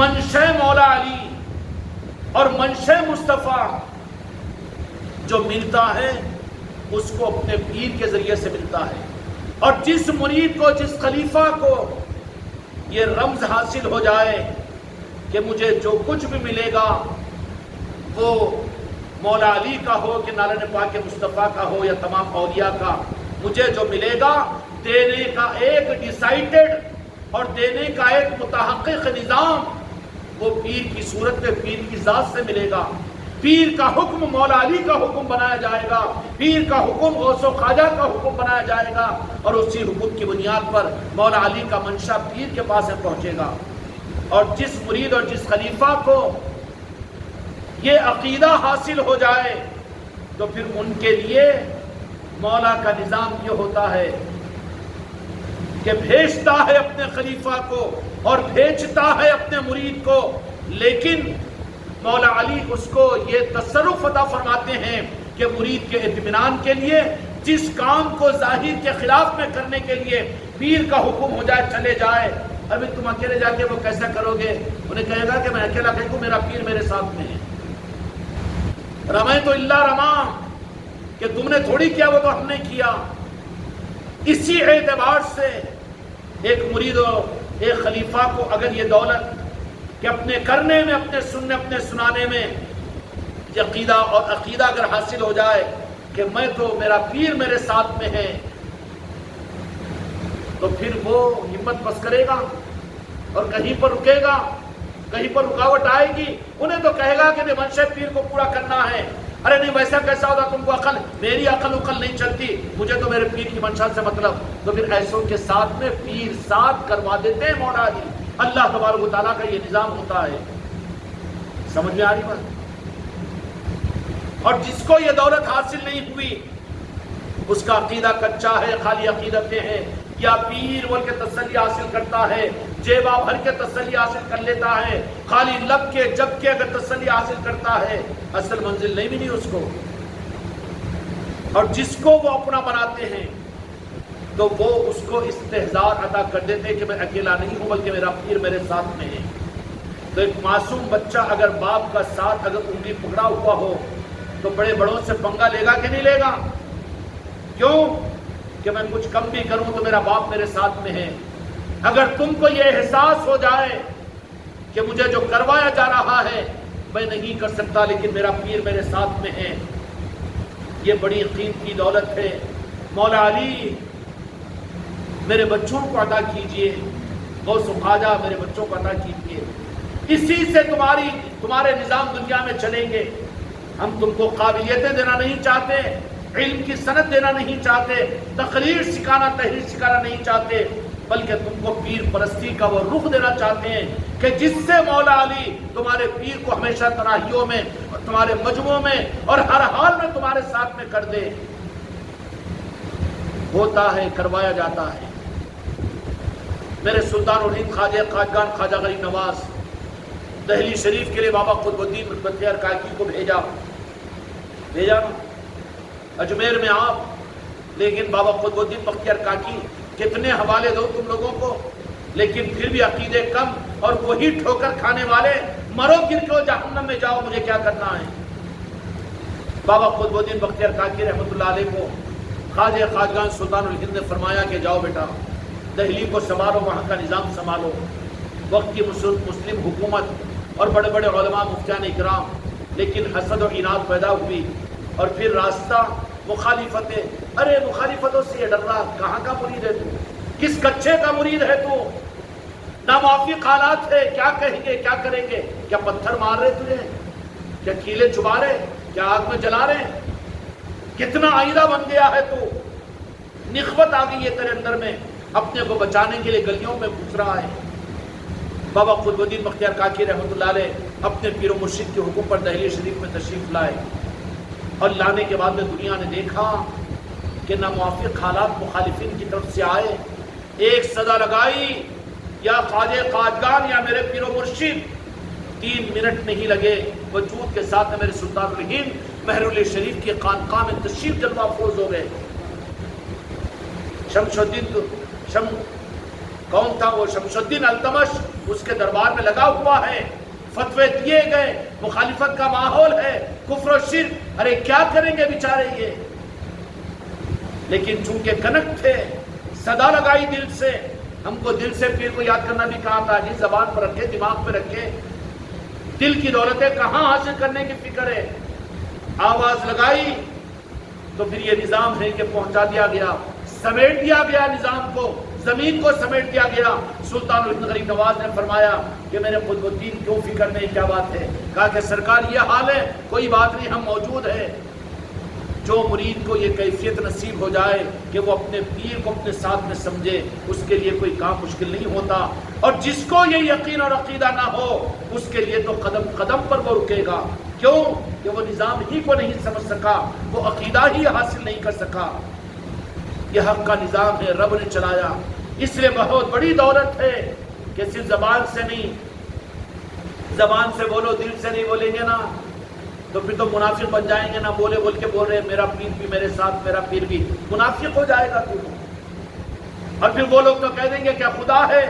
منشأ مولا علی اور منشأ مصطفیٰ جو ملتا ہے اس کو اپنے پیر کے ذریعے سے ملتا ہے. اور جس مرید کو، جس خلیفہ کو یہ رمز حاصل ہو جائے کہ مجھے جو کچھ بھی ملے گا وہ مولا علی کا ہو کہ نالن پاک مصطفیٰ کا ہو یا تمام اولیاء کا، مجھے جو ملے گا دینے کا ایک ڈیسائیڈڈ اور دینے کا ایک متحقق نظام وہ پیر کی صورت میں پیر کی ذات سے ملے گا. پیر کا حکم مولا علی کا حکم بنایا جائے گا، پیر کا حکم غوث و خواجہ کا حکم بنایا جائے گا، اور اسی حکم کی بنیاد پر مولا علی کا منشا پیر کے پاس پہنچے گا. اور جس مرید اور جس خلیفہ کو یہ عقیدہ حاصل ہو جائے تو پھر ان کے لیے مولا کا نظام یہ ہوتا ہے کہ بھیجتا ہے اپنے خلیفہ کو اور بھیجتا ہے اپنے مرید کو، لیکن مولا علی اس کو یہ تصرف عطا فرماتے ہیں کہ مرید کے اطمینان کے لیے جس کام کو ظاہر کے خلاف میں کرنے کے لیے پیر کا حکم ہو جائے چلے جائے. ابھی تم اکیلے جا کے وہ کیسا کرو گے؟ انہیں کہے گا کہ میں اکیلا کہوں میرا پیر میرے ساتھ میں ہے. رمے تو اللہ رما کہ تم نے تھوڑی کیا، وہ تو ہم نے کیا. اسی اعتبار سے ایک مرید و ایک خلیفہ کو اگر یہ دولت کہ اپنے کرنے میں، اپنے سننے، اپنے سنانے میں عقیدہ اور عقیدہ اگر حاصل ہو جائے کہ میں تو میرا پیر میرے ساتھ میں ہے، تو پھر وہ ہمت بس کرے گا اور کہیں پر رکے گا، کہیں پر رکاوٹ آئے گی. انہیں تو کہے گا کہ منشا پیر کو پورا کرنا ہے. ارے نہیں ویسا کیسا ہوگا، تم کو عقل، میری عقل نہیں چلتی، مجھے تو میرے پیر کی منشا سے مطلب. تو پھر ایسوں کے ساتھ میں پیر ساتھ کروا دیتے ہیں مولا علی. اللہ تبارک و تعالیٰ کا یہ نظام ہوتا ہے. سمجھ میں آ رہی بات؟ اور جس کو یہ دولت حاصل نہیں ہوئی اس کا عقیدہ کچا ہے، خالی عقیدتیں ہیں، یا پیر بول کے تسلی حاصل کرتا ہے، جیبا بھر کے تسلی حاصل کر لیتا ہے، خالی لب کے جب کے اگر تسلی حاصل کرتا ہے، اصل منزل نہیں ملی اس کو. اور جس کو وہ اپنا بناتے ہیں تو وہ اس کو استحضار عطا کر دیتے ہیں کہ میں اکیلا نہیں ہوں بلکہ میرا پیر میرے ساتھ میں ہے. تو ایک معصوم بچہ اگر باپ کا ساتھ اگر انگلی پکڑا ہوا ہو تو بڑے بڑوں سے پنگا لے گا کہ نہیں لے گا؟ کیوں؟ کہ میں کچھ کم بھی کروں تو میرا باپ میرے ساتھ میں ہے. اگر تم کو یہ احساس ہو جائے کہ مجھے جو کروایا جا رہا ہے میں نہیں کر سکتا لیکن میرا پیر میرے ساتھ میں ہے، یہ بڑی قیمتی دولت ہے. مولا علی میرے بچوں کو عطا کیجئے، غوث و خواجہ میرے بچوں کو عطا کیجئے، اسی سے تمہارے نظام دنیا میں چلیں گے. ہم تم کو قابلیتیں دینا نہیں چاہتے، علم کی سند دینا نہیں چاہتے، تقریر سکھانا، تحریر سکھانا نہیں چاہتے، بلکہ تم کو پیر پرستی کا وہ رخ دینا چاہتے ہیں کہ جس سے مولا علی تمہارے پیر کو ہمیشہ تراہیوں میں اور تمہارے مجموعوں میں اور ہر حال میں تمہارے ساتھ میں کر دے. ہوتا ہے، کروایا جاتا ہے. میرے سلطان الہند خواجہ خواجگان خواجہ غریب نواز دہلی شریف کے لیے بابا قطب الدین بختیار کاکی کو بھیجا نا اجمیر میں آپ، لیکن بابا قطب الدین بختیار کاکی کتنے حوالے دو تم لوگوں کو، لیکن پھر بھی عقیدے کم اور وہی ٹھوکر کھانے والے، مرو گر کے جہنم میں جاؤ، مجھے کیا کرنا ہے. بابا قطب الدین بختیار کاکی رحمۃ اللہ علیہ کو خواجہ خواجگان سلطان الہند نے فرمایا کہ جاؤ بیٹا دہلی کو سنبھالو، وہاں کا نظام سنبھالو. وقت کی مسلم حکومت اور بڑے بڑے علماء مفتیان اکرام، لیکن حسد و عناد پیدا ہوئی اور پھر راستہ مخالفتیں. ارے مخالفتوں سے یہ ڈر رہا، کہاں کا مرید ہے تو؟ کس کچے کا مرید ہے تو؟ ناموافق حالات ہے، کیا کہیں گے، کیا کریں گے؟ کیا پتھر مار رہے تجھے؟ کیا کیلے چبا رہے؟ کیا آگ میں جلا رہے؟ کتنا آئینہ بن گیا ہے تو؟ نخوت آ گئی ہے تیرے اندر میں، اپنے کو بچانے کے لیے گلیوں میں گھس رہا ہے. بابا قطب الدین بختیار کاکی رحمۃ اللہ علیہ اپنے پیر و مرشد کے حکم پر دہلی شریف میں تشریف لائے، اور لانے کے بعد میں دنیا نے دیکھا کہ ناموافق حالات مخالفین کی طرف سے آئے. ایک صدا لگائی، یا خواجہ خواجگان یا میرے پیر و مرشد. 3 منٹ نہیں لگے، وجود کے ساتھ میرے سلطان الہند محرول شریف کی خانقاہ میں تشریف جلوہ افروز ہو گئے. کون تھا وہ؟ شمشالدین التمش اس کے دربار میں لگا ہوا ہے، فتوے دیے گئے، مخالفت کا ماحول ہے، کفر و شرک، ارے کیا کریں گے بیچارے یہ؟ لیکن چونکہ کنک تھے، صدا لگائی دل سے، ہم کو دل سے پیر کو یاد کرنا بھی کہا تھا جی، زبان پر رکھے، دماغ پہ رکھے، دل کی دولتیں کہاں حاصل کرنے کی فکر ہے؟ آواز لگائی تو پھر یہ نظام ہے کہ پہنچا دیا گیا، سمیٹ دیا گیا نظام کو، زمین کو سمیٹ دیا گیا۔ سلطان الہند غریب نواز نے فرمایا کہ میرے قطب الدین کیوں فکر نہیں، کیا بات ہے؟ کہا کہ سرکار یہ حال ہے، کوئی بات نہیں، ہم موجود ہیں۔ جو مرید کو یہ کیفیت نصیب ہو جائے کہ وہ اپنے پیر کو اپنے ساتھ میں سمجھے، اس کے لیے کوئی کام مشکل نہیں ہوتا، اور جس کو یہ یقین اور عقیدہ نہ ہو اس کے لیے تو قدم قدم پر وہ رکے گا۔ کیوں؟ کہ وہ نظام ہی کو نہیں سمجھ سکا، وہ عقیدہ ہی حاصل نہیں کر سکا۔ یہ حق کا نظام ہے، رب نے چلایا، اس لیے بہت بڑی دولت ہے کہ صرف زبان سے نہیں، زبان سے بولو، دل سے نہیں بولیں گے نا تو پھر تو منافق بن جائیں گے نا، بولے بول کے بول رہے میرا پیر بھی میرے ساتھ، میرا پیر بھی، منافق ہو جائے گا تو۔ اور پھر وہ لوگ تو کہہ دیں گے کیا خدا ہے،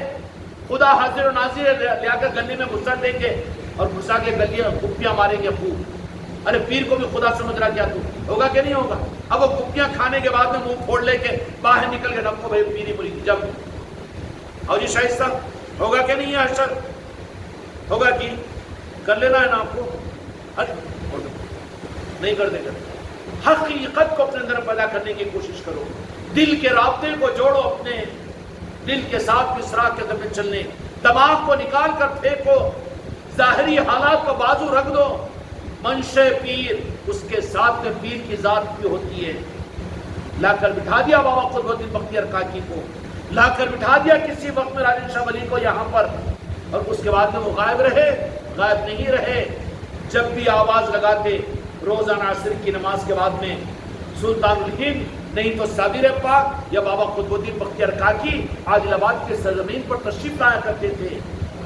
خدا حاضر و ناظر ہے، لے آ کر گلی میں گھسا دیں گے اور گھسا کے گلیاں گپیاں ماریں گے خوب، ارے پیر کو بھی خدا سمجھ رہا کیا تو؟ ہوگا کہ نہیں ہوگا؟ اب وہ گپیاں کھانے کے بعد میں منہ پھوڑ لے کے باہر نکل کے ڈب کو بھائی پیری مری جب، اور جی شاہد صاحب ہوگا کہ نہیں ہے؟ اشر ہوگا کہ کر لینا ہے نا آپ کو، نہیں کر دے گا۔ حقیقت کو اپنے اندر پیدا کرنے کی کوشش کرو، دل کے رابطے کو جوڑو، اپنے دل کے ساتھ مصراع کے اندر میں چلنے، دماغ کو نکال کر پھینکو، ظاہری حالات کو بازو رکھ دو، منشے پیر، اس کے ساتھ میں پیر کی ذات بھی ہوتی ہے۔ لا کر بٹھا دیا بابا قطب الدین بختیار کاکی کو، لا کر بٹھا دیا کسی وقت میں راجن شاہ ولی کو یہاں پر، اور اس کے بعد میں وہ غائب رہے، غائب نہیں رہے۔ جب بھی آواز لگاتے روزانہ عصر کی نماز کے بعد میں سلطان الہند نہیں تو صابر پاک یا بابا قطب الدین بختیار کاکی عادل آباد کے سرزمین پر تشریف لایا کرتے تھے۔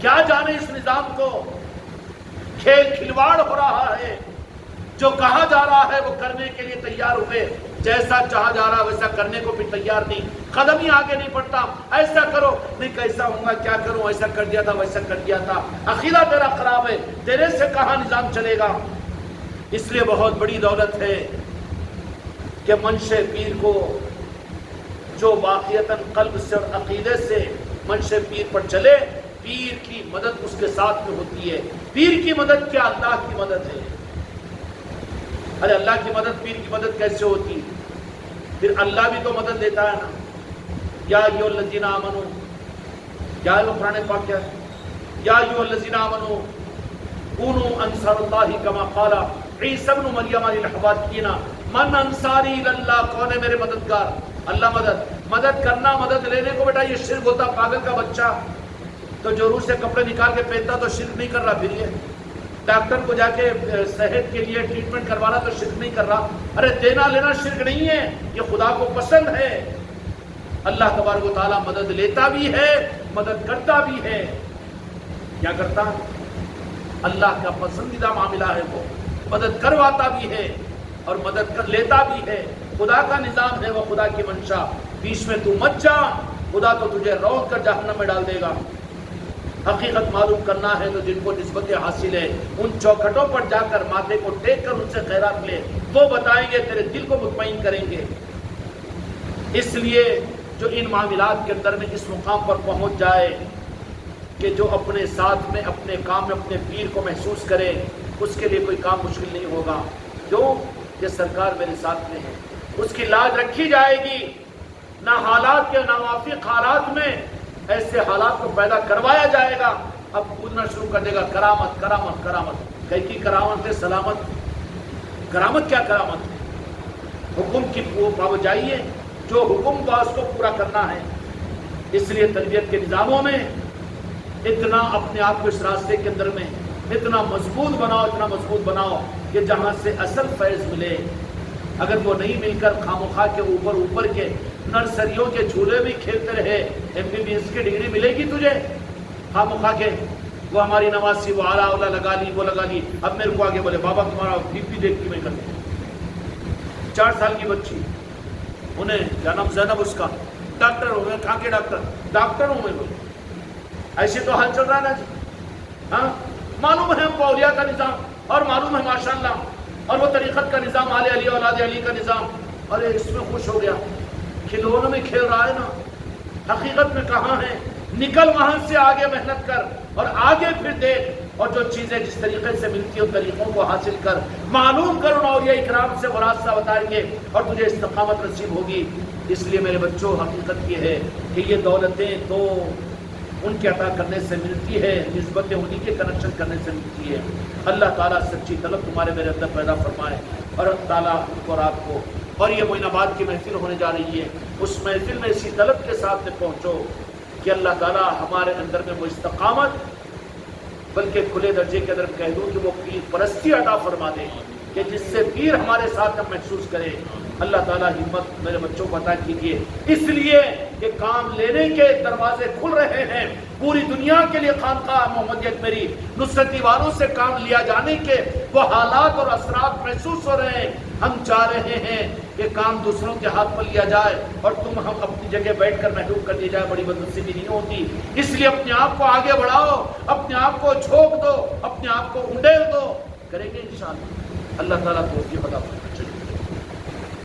کیا جانے اس نظام کو، کھیل کھلواڑ ہو رہا ہے، جو کہا جا رہا ہے وہ کرنے کے لیے تیار ہوئے، جیسا چاہا جا رہا ہے ویسا کرنے کو بھی تیار نہیں، قدم ہی آگے نہیں بڑھتا۔ ایسا کرو، نہیں کیسا ہوں گا، کیا کروں، ایسا کر دیا تھا ویسا کر دیا تھا، عقیدہ تیرا خراب ہے، تیرے سے کہاں نظام چلے گا۔ اس لیے بہت بڑی دولت ہے کہ منشے پیر کو جو واقعتاً قلب سے اور عقیدے سے منشے پیر پر چلے، پیر کی مدد اس کے ساتھ میں ہوتی ہے۔ پیر کی مدد کیا؟ اللہ کی مدد ہے۔ ارے اللہ کی مدد، پیر کی مدد کیسے ہوتی؟ پھر اللہ بھی تو مدد دیتا ہے نا، یا ایھا الذین آمنو، کیا ہے وہ قرآن پاک کیا ہے؟ یا ایھا الذین آمنو کونوا انصار اللہ کما قال عیسی ابن مریم للحواریین من انصاری اللہ، کون ہے میرے مددگار؟ اللہ مدد کرنا، مدد لینے کو بیٹا یہ شرک ہوتا۔ پاگل کا بچہ تو جو روح سے کپڑے نکال کے پہنتا تو شرک نہیں کر رہا، پھر یہ ڈاکٹر کو جا کے صحت کے لیے ٹریٹمنٹ کروانا تو شرک نہیں کر رہا۔ ارے دینا لینا شرک نہیں ہے، یہ خدا کو پسند ہے۔ اللہ تبارک و تعالیٰ مدد لیتا بھی ہے، مدد کرتا بھی ہے۔ کیا کرتا؟ اللہ کا پسندیدہ معاملہ ہے، وہ مدد کرواتا بھی ہے اور مدد کر لیتا بھی ہے۔ خدا کا نظام ہے، وہ خدا کی منشا۔ بیچ میں تو مت جا، خدا تو تجھے روک کر جہنم میں ڈال دے گا۔ حقیقت معلوم کرنا ہے تو جن کو نسبت حاصل ہے ان چوکھٹوں پر جا کر ماتھے کو ٹیک کر ان سے خیرات لے، وہ بتائیں گے، تیرے دل کو مطمئن کریں گے۔ اس لیے جو ان معاملات کے اندر میں اس مقام پر پہنچ جائے کہ جو اپنے ساتھ میں اپنے کام میں اپنے پیر کو محسوس کرے، اس کے لیے کوئی کام مشکل نہیں ہوگا۔ کیوں؟ کہ سرکار میرے ساتھ میں ہے، اس کی لاج رکھی جائے گی۔ نہ حالات کے ناموافق حالات میں ایسے حالات کو پیدا کروایا جائے گا، اب کودنا شروع کر دے گا، کرامت کرامت کرامت۔ کئی کی کرامت ہے سلامت، کرامت کیا کرامت ہے؟ حکم کی پابجائی، جو حکم با اس کو پورا کرنا ہے۔ اس لیے تربیت کے نظاموں میں اتنا اپنے آپ کو اس راستے کے اندر میں اتنا مضبوط بناؤ، اتنا مضبوط بناؤ کہ جہاں سے اصل فیض ملے۔ اگر وہ نہیں مل کر خامخواہ کے اوپر کے نرسریوں کے جھولے بھی کھیلتے رہے، MBBS کی ڈگری ملے گی تجھے خامخواہ کے؟ وہ ہماری نواسی وہ آلہ اولا لگا لی، وہ لگا لی، اب میرے کو آگے بولے بابا تمہارا BP دیکھتی میں کرتی 4 سال کی بچی، انہیں کیا نام زینب اس کا، ڈاکٹر ہوں میں، کہاں کے ڈاکٹر ہوں میں، ایسے تو حال چل رہا ہے نا جی. ہاں معلوم ہے ہم کو اولیاء کا نظام، اور معلوم ہے ماشاءاللہ، اور وہ طریقت کا نظام، آل علی اولاد علی کا نظام، ارے اس میں خوش ہو گیا، کھلونوں میں کھیل رہا ہے نا. حقیقت میں کہاں ہے؟ نکل وہاں سے آگے محنت کر اور آگے پھر دیکھ، اور جو چیزیں جس طریقے سے ملتی ہیں ان طریقوں کو حاصل کر، معلوم کر، ان اولیاء اکرام سے وہ راستہ بتائیں گے اور تجھے استقامت نصیب ہوگی. اس لیے میرے بچوں حقیقت یہ ہے کہ یہ دولتیں تو ان کے عطا کرنے سے ملتی ہے، نسبتیں انہی کے کنیکشن کرنے سے ملتی ہے. اللہ تعالیٰ سچی طلب تمہارے میرے اندر پیدا فرمائے، اور اللہ تعالیٰ ان کو رات کو، اور یہ معین آباد کی محفل ہونے جا رہی ہے، اس محفل میں اسی طلب کے ساتھ میں پہنچو کہ اللہ تعالیٰ ہمارے اندر میں وہ استقامت، بلکہ کھلے درجے کے اندر کہہ دوں کہ وہ پیر پرستی عطا فرما دے کہ جس سے پیر ہمارے ساتھ ہم محسوس کرے. اللہ تعالیٰ ہمت میرے بچوں کو عطا کیجیے، اس لیے کہ کام لینے کے دروازے کھل رہے ہیں پوری دنیا کے لیے. خانقاہ محمدیت میری نصرتی والوں سے کام لیا جانے کے وہ حالات اور اثرات محسوس ہو رہے ہیں. ہم چاہ رہے ہیں کہ کام دوسروں کے ہاتھ پر لیا جائے اور تم ہم اپنی جگہ بیٹھ کر محروم کر دیا جائے، بڑی بدنصیبی نہیں ہوتی. اس لیے اپنے آپ کو آگے بڑھاؤ، اپنے آپ کو جھونک دو، اپنے آپ کو انڈیل دو، کریں گے انشاءاللہ. اللہ تعالیٰ توفیق عطا فرمائے.